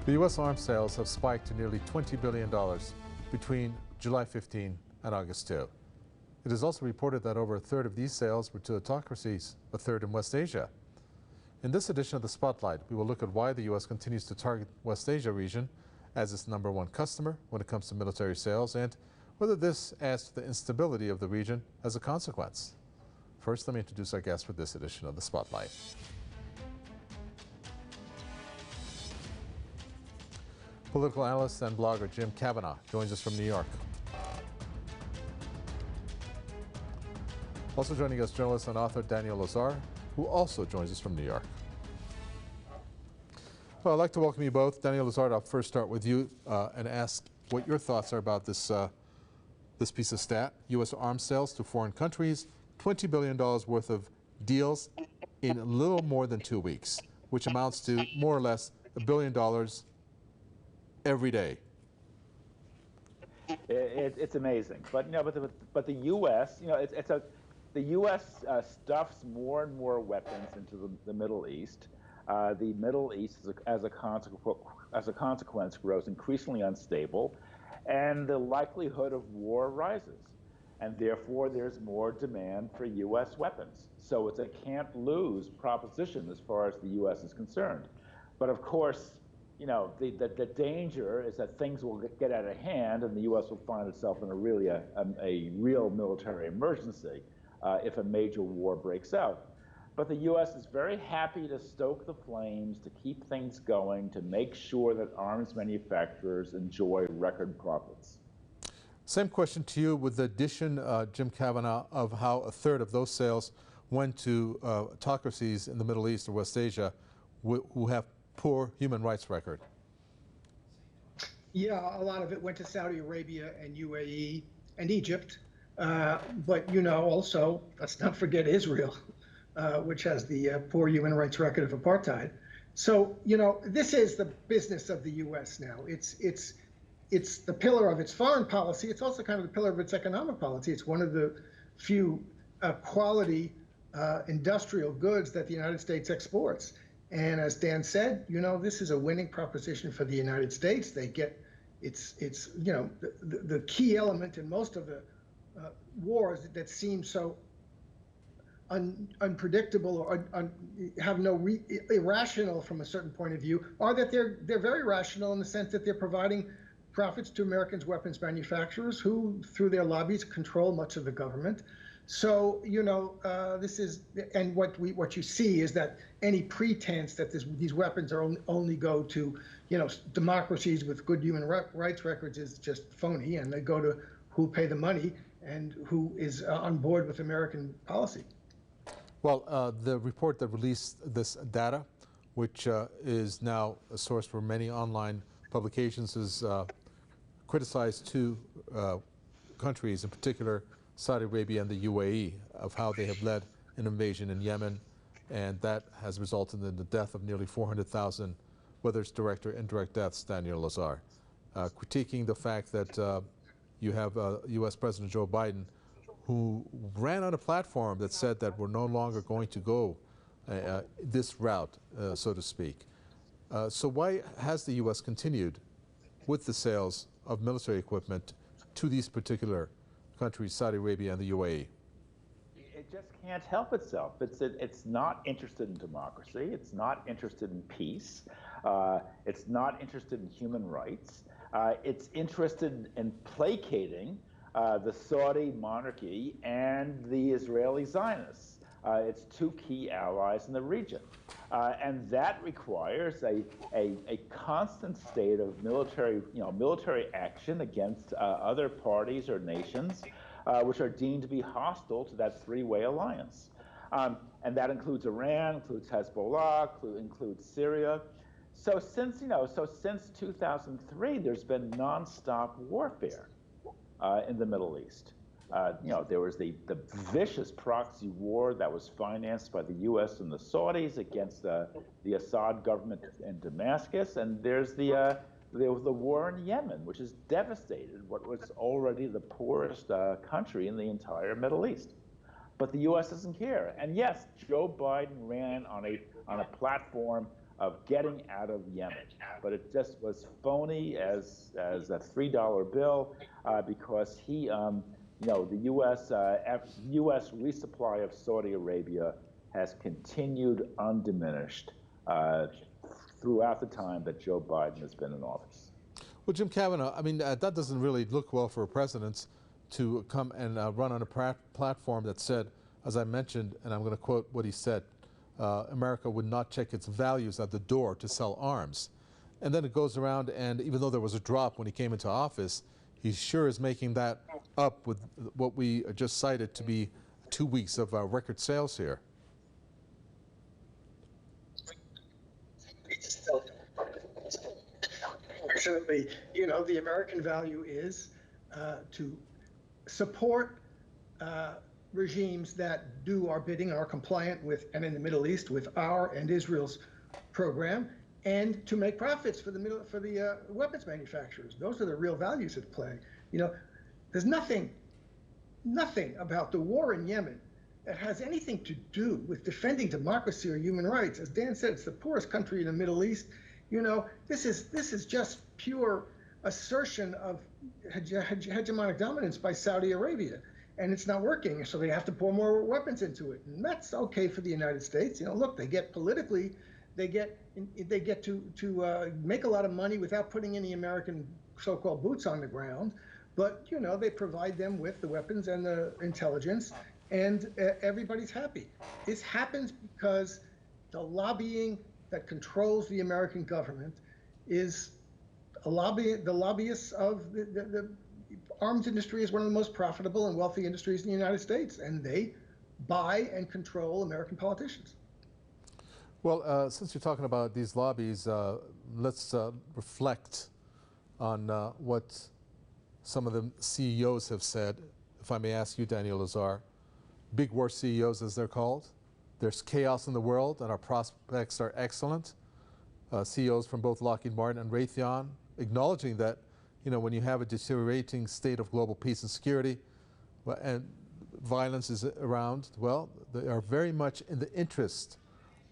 The U.S. arms sales have spiked to nearly $20 billion between July 15 and August 2. It is also reported that over a third of these sales were to autocracies, a third in West Asia. In this edition of the Spotlight, we will look at why the U.S. continues to target West Asia region as its #1 customer when it comes to military sales, and whether this adds to the instability of the region as a consequence. First, let me introduce our guest for this edition of the Spotlight. Political analyst and blogger Jim Kavanagh joins us from New York. Also joining us, journalist and author Daniel Lazare, who also joins us from New York. Well, I'd like to welcome you both. Daniel Lazare, I'll first start with you and ask what your thoughts are about this, this piece of stat. U.S. arms sales to foreign countries, $20 billion worth of deals in a little more than 2 weeks, which amounts to more or less $1 billion every day. It's amazing, but but the U.S. The U.S. stuffs more and more weapons into the Middle East. The Middle East, as a consequence, grows increasingly unstable, and the likelihood of war rises, and therefore there's more demand for U.S. weapons. So it's a can't-lose proposition as far as the U.S. is concerned. But of course, the danger is that things will get out of hand, and the U.S. will find itself in a real military emergency if a major war breaks out. But the U.S. is very happy to stoke the flames, to keep things going, to make sure that arms manufacturers enjoy record profits. Same question to you, with the addition, Jim Kavanagh, of how a third of those sales went to autocracies in the Middle East or West Asia who have poor human rights record. Yeah, a lot of it went to Saudi Arabia and UAE and Egypt. But, also, let's not forget Israel, which has the poor human rights record of apartheid. So, this is the business of the U.S. now. It's the pillar of its foreign policy. It's also kind of the pillar of its economic policy. It's one of the few quality industrial goods that the United States exports. And as Dan said, this is a winning proposition for the United States. They get, the key element in most of the wars that seem so unpredictable or have no irrational from a certain point of view are that they're very rational in the sense that they're providing profits to Americans' weapons manufacturers, who through their lobbies control much of the government. So this is, and what you see is that any pretense that these weapons are only go to democracies with good human rights records is just phony, and they go to who pay the money and who is on board with American policy. Well, the report that released this data, which is now a source for many online publications, has criticized two countries, in particular Saudi Arabia and the UAE, of how they have led an invasion in Yemen, and that has resulted in the death of nearly 400,000, whether it's direct or indirect deaths, Daniel Lazare. Critiquing the fact that you have U.S. President Joe Biden, who ran on a platform that said that we're no longer going to go this route, so to speak. So why has the U.S. continued with the sales of military equipment to these particular countries, Saudi Arabia and the UAE? It just can't help itself. It's not interested in democracy. It's not interested in peace. It's not interested in human rights. It's interested in placating the Saudi monarchy and the Israeli Zionists. It's two key allies in the region. And that requires a constant state of military action against other parties or nations which are deemed to be hostile to that three-way alliance. And that includes Iran, includes Hezbollah, includes Syria. So since 2003, there's been nonstop warfare in the Middle East. There was the vicious proxy war that was financed by the U.S. and the Saudis against the Assad government in Damascus, and there's the war in Yemen, which has devastated what was already the poorest country in the entire Middle East. But the U.S. doesn't care. And yes, Joe Biden ran on a platform of getting out of Yemen. But it just was phony as a $3 bill because he, the U.S. resupply of Saudi Arabia has continued undiminished throughout the time that Joe Biden has been in office. Well, Jim Kavanagh, I mean, that doesn't really look well for a president to come and run on a platform that said, as I mentioned, and I'm going to quote what he said, America would not check its values at the door to sell arms. And then it goes around, and even though there was a drop when he came into office, he sure is making that up with what we just cited to be 2 weeks of record sales here. Fortunately, the American value is to support regimes that do our bidding, are compliant with, and in the Middle East, with our and Israel's program, and to make profits for the weapons manufacturers. Those are the real values at play. There's nothing about the war in Yemen that has anything to do with defending democracy or human rights. As Dan said, it's the poorest country in the Middle East. This is just pure assertion of hegemonic dominance by Saudi Arabia, and it's not working. So they have to pour more weapons into it, and that's okay for the United States. Look, they get politically, they get to make a lot of money without putting any American so-called boots on the ground, but they provide them with the weapons and the intelligence, and everybo's happy. This happens because the lobbying that controls the American government is the lobbyists of the arms industry is one of the most profitable and wealthy industries in the United States, and they buy and control American politicians. Well, since you're talking about these lobbies, let's reflect on what some of the CEOs have said. If I may ask you, Daniel Lazare, big war CEOs as they're called. There's chaos in the world and our prospects are excellent. CEOs from both Lockheed Martin and Raytheon acknowledging that, when you have a deteriorating state of global peace and security and violence is around, well, they are very much in the interest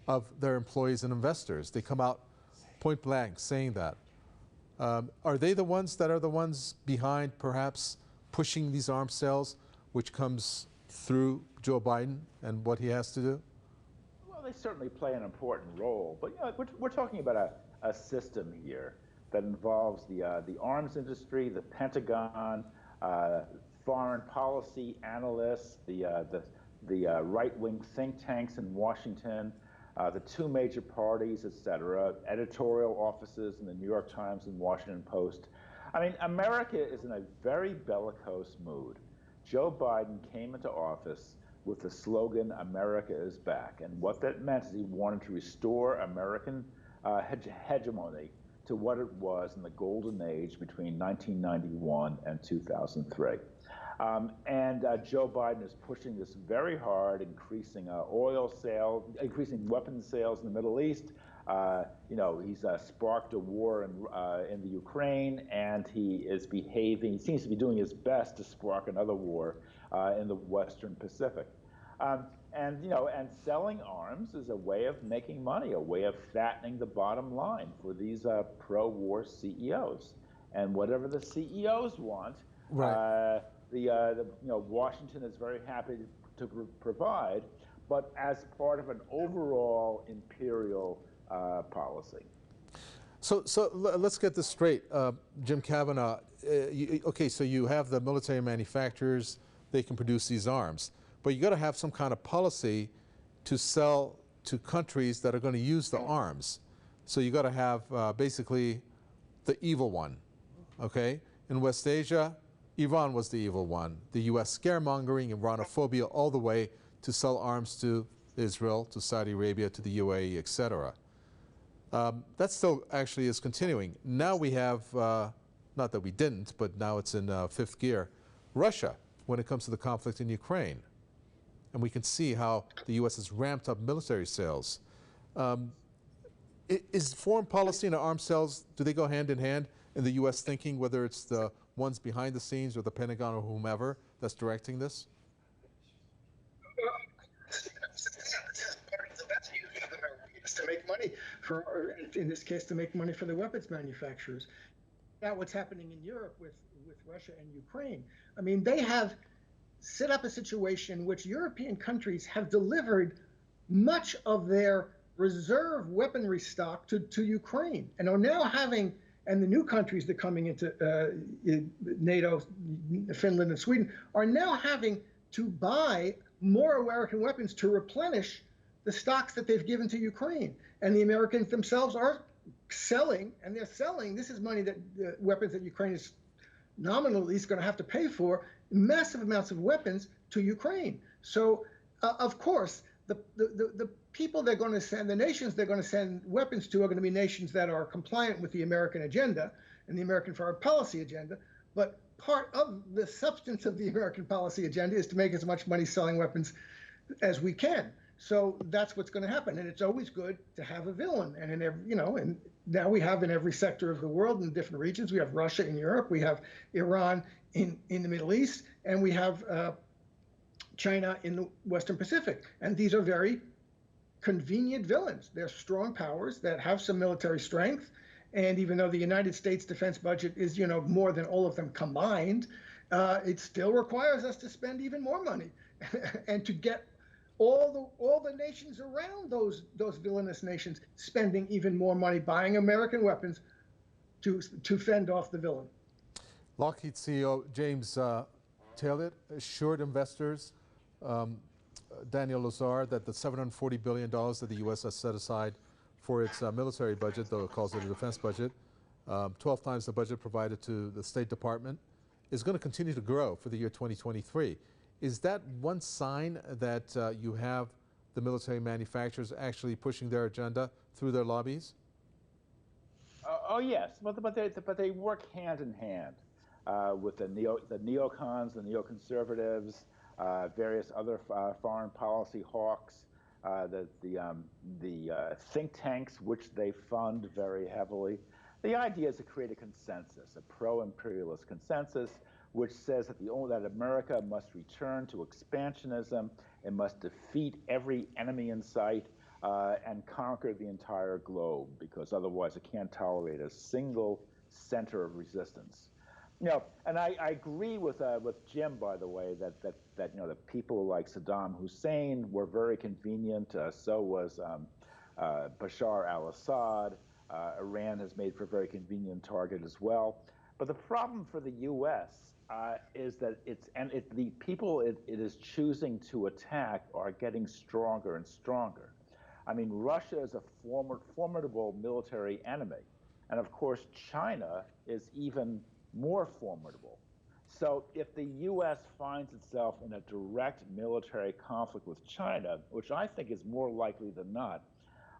of their employees and investors. They come out point blank saying that. Are they the ones that are the ones behind perhaps pushing these arms sales, which comes through Joe Biden and what he has to do? Well, they certainly play an important role, but we're talking about a system here that involves the arms industry, the Pentagon, foreign policy analysts, the right-wing think tanks in Washington, the two major parties, et cetera, editorial offices in the New York Times and Washington Post. I mean, America is in a very bellicose mood. Joe Biden came into office with the slogan, "America is back." And what that meant is he wanted to restore American hegemony to what it was in the golden age between 1991 and 2003. Joe Biden is pushing this very hard, increasing oil sales, increasing weapons sales in the Middle East. He's sparked a war in the Ukraine, and he seems to be doing his best to spark another war in the Western Pacific. And selling arms is a way of making money, a way of fattening the bottom line for these pro-war CEOs. And whatever the CEOs want, right. Washington is very happy to provide, but as part of an overall imperial policy. So let's get this straight, Jim Kavanagh. Okay, so you have the military manufacturers; they can produce these arms, but you got to have some kind of policy to sell to countries that are going to use the arms. So you got to have basically the evil one. Okay, in West Asia, Iran was the evil one. The U.S. scaremongering and Iranophobia all the way to sell arms to Israel, to Saudi Arabia, to the UAE, etc. That still actually is continuing. Now we have, not that we didn't, but now it's in fifth gear, Russia when it comes to the conflict in Ukraine. And we can see how the U.S. has ramped up military sales. Is foreign policy and arms sales, do they go hand in hand in the U.S. thinking, whether it's the ones behind the scenes or the Pentagon or whomever that's directing this? To make money. money for, in this case, to make money for the weapons manufacturers. Now, what's happening in Europe with Russia and Ukraine? I mean, they have set up a situation in which European countries have delivered much of their reserve weaponry stock to Ukraine, and are now having, and the new countries that are coming into NATO, Finland and Sweden, are now having to buy more American weapons to replenish the stocks that they've given to Ukraine. And the Americans themselves are selling, and they're selling, this is money that weapons that Ukraine is nominally at least going to have to pay for, massive amounts of weapons to Ukraine. So, of course, the people they're going to send, the nations they're going to send weapons to are going to be nations that are compliant with the American agenda and the American foreign policy agenda. But part of the substance of the American policy agenda is to make as much money selling weapons as we can. So that's what's going to happen. And it's always good to have a villain. And in every, and now we have in every sector of the world in different regions, we have Russia in Europe, we have Iran in the Middle East, and we have China in the Western Pacific. And these are very convenient villains. They're strong powers that have some military strength. And even though the United States defense budget is, more than all of them combined, it still requires us to spend even more money and to get all the nations around those villainous nations spending even more money buying American weapons to fend off the villain. Lockheed CEO James Taylor assured investors, Daniel Lazare, that the $740 billion that the U.S. has set aside for its military budget, though it calls it a defense budget, 12 times the budget provided to the State Department, is going to continue to grow for the year 2023. Is that one sign that you have the military manufacturers actually pushing their agenda through their lobbies? Oh yes, but they work hand in hand with the neocons, the neoconservatives, various other foreign policy hawks, the think tanks which they fund very heavily. The idea is to create a consensus, a pro-imperialist consensus, which says that that America must return to expansionism and must defeat every enemy in sight and conquer the entire globe, because otherwise it can't tolerate a single center of resistance. And I agree with Jim, by the way, that the people like Saddam Hussein were very convenient. So was Bashar al-Assad. Iran has made for a very convenient target as well. But the problem for the U.S. Is that the people it is choosing to attack are getting stronger and stronger. I mean, Russia is a formidable military enemy. And of course, China is even more formidable. So if the U.S. finds itself in a direct military conflict with China, which I think is more likely than not,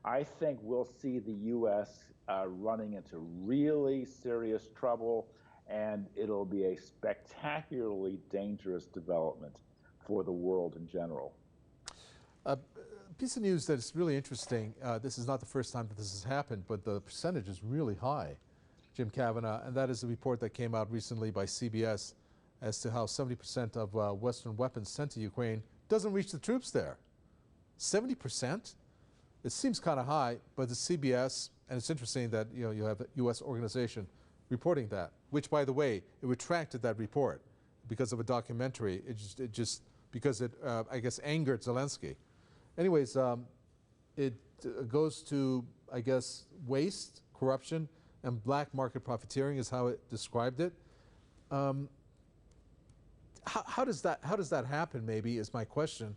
I think we'll see the U.S. Running into really serious trouble, and it'll be a spectacularly dangerous development for the world in general. A piece of news that's really interesting, this is not the first time that this has happened, but the percentage is really high, Jim Kavanagh, and that is a report that came out recently by CBS as to how 70% of Western weapons sent to Ukraine doesn't reach the troops there. 70%? It seems kind of high, but the CBS, and it's interesting that you have a U.S. organization reporting that, which, by the way, it retracted that report because of a documentary. It just because it, I guess, angered Zelensky. Anyways, it goes to, I guess, waste, corruption, and black market profiteering is how it described it. How does that happen? Maybe is my question,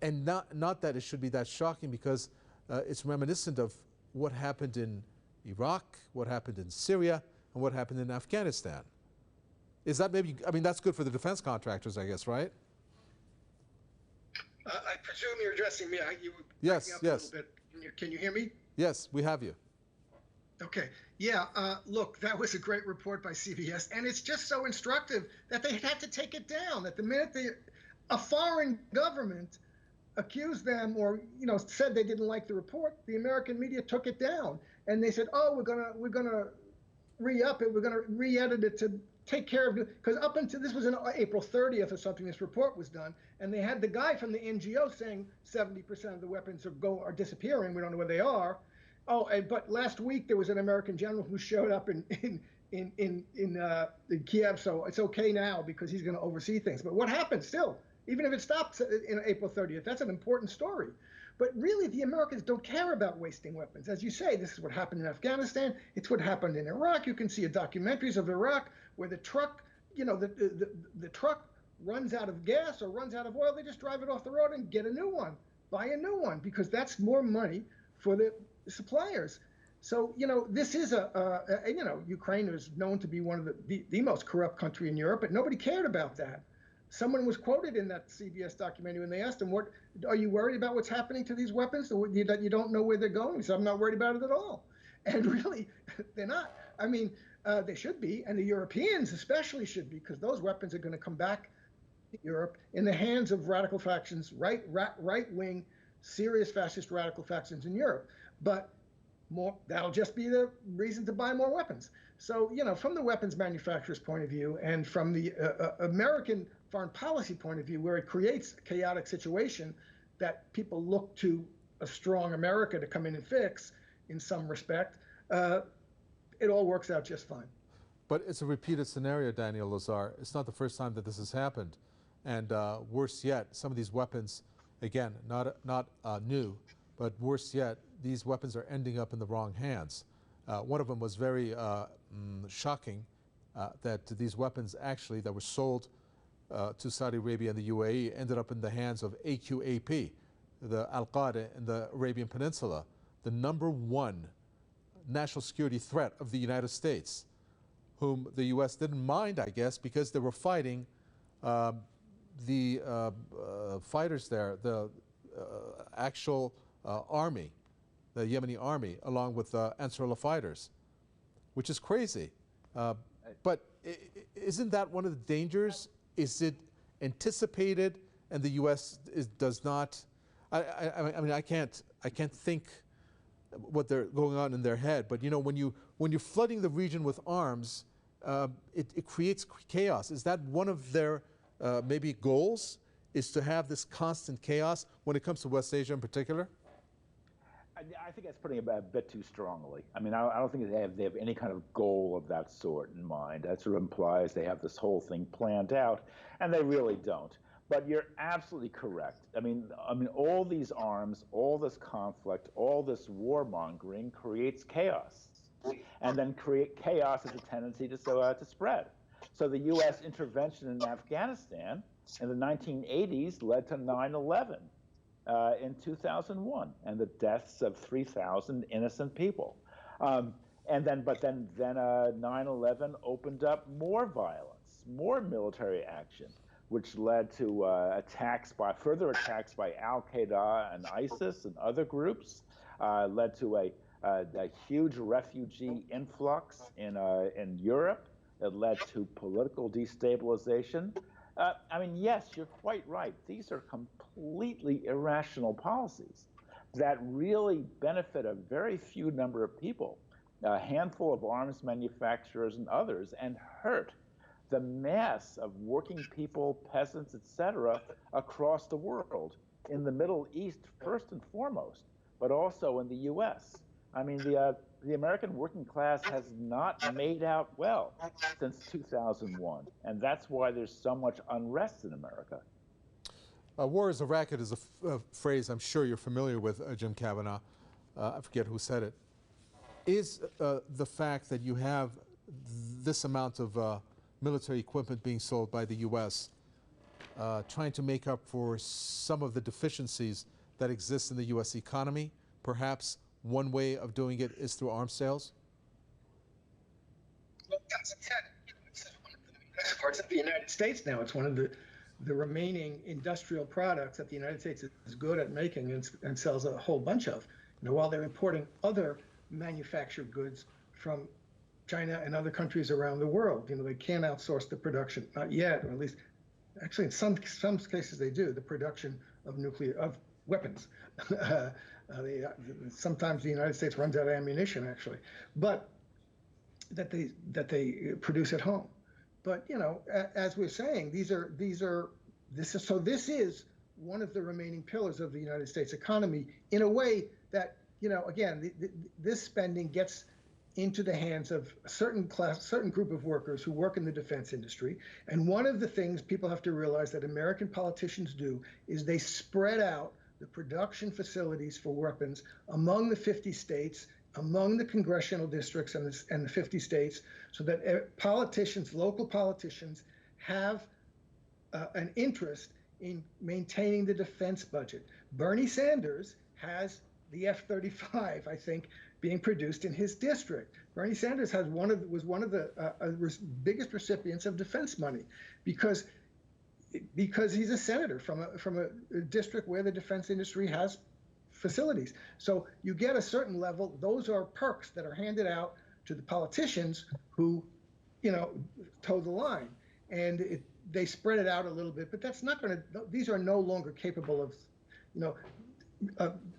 and not that it should be that shocking, because it's reminiscent of what happened in Iraq, what happened in Syria, and what happened in Afghanistan. Is that maybe, I mean, that's good for the defense contractors, I guess, right? I presume you're addressing me. You were yes, up yes. A little bit. Can you hear me? Yes, we have you. Okay. Yeah, look, that was a great report by CBS, and it's just so instructive that they had to take it down. At the minute a foreign government accused them or said they didn't like the report, the American media took it down, and they said, "Oh, we're gonna re-up it. We're gonna re-edit it to take care of it." Because up until this was on April 30th or something, this report was done, and they had the guy from the NGO saying 70% of the weapons are disappearing. We don't know where they are. Oh, but last week there was an American general who showed up in Kiev, so it's okay now because he's going to oversee things. But what happened still, even if it stops in April 30th, that's an important story. But really, the Americans don't care about wasting weapons. As you say, this is what happened in Afghanistan. It's what happened in Iraq. You can see documentaries of Iraq where the truck, the truck runs out of gas or runs out of oil. They just drive it off the road and get a new one, buy a new one, because that's more money for the suppliers. So, this is Ukraine is known to be one of the most corrupt country in Europe, but nobody cared about that. Someone was quoted in that CBS documentary when they asked him, "What are you worried about? What's happening to these weapons that you don't know where they're going?" He said, "I'm not worried about it at all." And really, they're not. I mean, they should be, and the Europeans especially should be, because those weapons are going to come back to Europe in the hands of radical factions, right-wing, serious fascist radical factions in Europe. But that'll just be the reason to buy more weapons. So, from the weapons manufacturer's point of view and from the American foreign policy point of view, where it creates a chaotic situation that people look to a strong America to come in and fix in some respect, it all works out just fine. But it's a repeated scenario, Daniel Lazare. It's not the first time that this has happened. And worse yet, some of these weapons, again, not new, but worse yet, these weapons are ending up in the wrong hands. One of them was very shocking, that these weapons actually that were sold to Saudi Arabia and the UAE ended up in the hands of AQAP, the Al-Qaeda in the Arabian Peninsula, the #1 national security threat of the United States, whom the U.S. didn't mind, I guess, because they were fighting the fighters there, the actual army, the Yemeni army, along with Ansarullah fighters, which is crazy. But isn't that one of the dangers? Is it anticipated, and the U.S. does not? I mean, I can't think what they're going on in their head. But when you're flooding the region with arms, it creates chaos. Is that one of their maybe goals? Is to have this constant chaos when it comes to West Asia in particular? I think that's putting it a bit too strongly. I mean, I don't think they have any kind of goal of that sort in mind. That sort of implies they have this whole thing planned out, and they really don't. But you're absolutely correct. I mean, all these arms, all this conflict, all this warmongering creates chaos, and then chaos has a tendency to spread. So the U.S. intervention in Afghanistan in the 1980s led to 9/11. In 2001, and the deaths of 3,000 innocent people. But then 9/11 opened up more violence, more military action, which led to further attacks by Al-Qaeda and ISIS and other groups, led to a huge refugee influx in Europe. It led to political destabilization. I mean, yes, you're quite right. These are completely irrational policies that really benefit a very few number of people, a handful of arms manufacturers and others, and hurt the mass of working people, peasants, etc., across the world, in the Middle East first and foremost, but also in the U.S. I mean, the American working class has not made out well since 2001, and that's why there's so much unrest in America. War is a racket is a phrase I'm sure you're familiar with, Jim Kavanagh. I forget who said it. Is the fact that you have this amount of military equipment being sold by the U.S. Trying to make up for some of the deficiencies that exist in the U.S. economy? Perhaps one way of doing it is through arms sales? Well, as I said, it's one of the best parts of the United States now. It's one of the remaining industrial products that the United States is good at making and sells a whole bunch of. While they're importing other manufactured goods from China and other countries around the world, they can't outsource the production, not yet, or at least, actually in some cases they do, the production of weapons. Sometimes the United States runs out of ammunition, actually, but that they produce at home. But as we're saying, this is one of the remaining pillars of the United States economy in a way that again, this spending gets into the hands of a certain group of workers who work in the defense industry. And one of the things people have to realize that American politicians do is they spread out the production facilities for weapons among the 50 states, among the congressional districts and the 50 states, so that politicians, local politicians, have an interest in maintaining the defense budget. Bernie Sanders has the F-35, I think, being produced in his district. Bernie Sanders was one of the biggest recipients of defense money because he's a senator from a district where the defense industry has facilities. So you get a certain level. Those are perks that are handed out to the politicians who, toe the line, and they spread it out a little bit. But that's not going to. These are no longer capable of,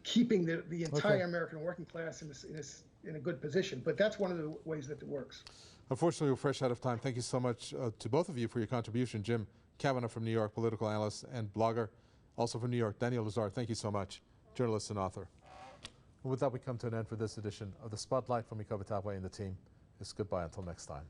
keeping the entire American working class in a good position. But that's one of the ways that it works. Unfortunately, we're fresh out of time. Thank you so much to both of you for your contribution. Jim Kavanagh from New York, political analyst and blogger, also from New York. Daniel Lazare, thank you so much, journalist and author. And with that, we come to an end for this edition of The Spotlight. From me, Kovatapwe, and the team. It's goodbye until next time.